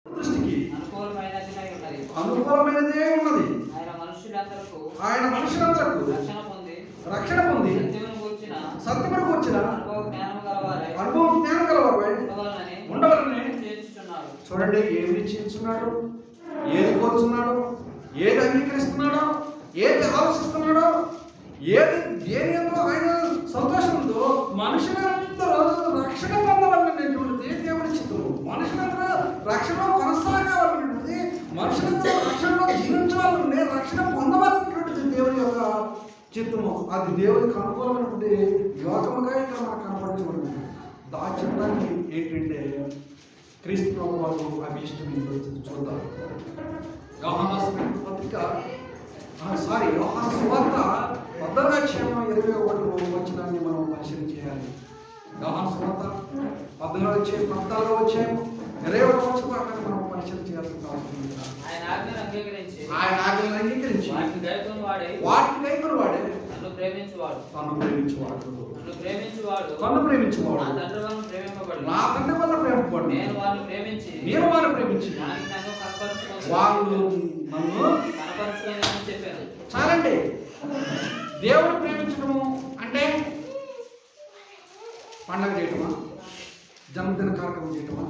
దృష్టికి అనుకూలమైనదే ఉన్నది. ఆయన మనుషులందరకు రక్షణ పొంది సత్యమును కూర్చిన అనుభవం జ్ఞానం గలవారు ఉండవాలని చూడండి. ఏమి నిశ్చయించున్నాడు, ఏది కోరుచున్నాడు, ఏది అంగీకరిస్తున్నాడో, ఏది ఆలోచిస్తున్నాడో, ఏది దేని ఎంతో ఆయన సంతోషం ఉందో మనుషులందరూ రక్షణ పొందవాలనేటువంటిది దేవుడి చిత్రం. మనుషులందరూ రక్షణ కొనసాగాలనేటువంటిది, మనుషులందరూ రక్షణలో జీవించాలనే, రక్షణ పొందవాలనేటువంటిది దేవుని యొక్క చిత్తము. అది దేవుడికి అనుకూలమైనటువంటి యోగముగా ఇక్కడ మనకు కనపడుతుంది. దాచడానికి ఏంటంటే క్రీస్తు ప్రభు వారు అభిష్టమైన చూద్దాం. యోహాను పత్రిక యోహాను సువార్త 14:21 వచనాన్ని మనం పరిశీలన చేయాలి. యోహాను సువార్త 14:14 వచ్చాము 21 వచనాన్ని మనం పరిశీలన చేయాల్సిన అవసరం ఉంది. ఆయన ఆజ్ఞలను అంగీకరించి వాటిని గైకొని వాడే తన్ను ప్రేమించువాడు నా తండ్రి వల్ల ప్రేమింపబడు. నేను వారిని ప్రేమించి వాళ్ళు నన్ను చెప్పాను. చాలండి. దేవుడు ప్రేమించడము అంటే పండగ చేయటమా, జన్మదిన కార్యక్రమం చేయటమా,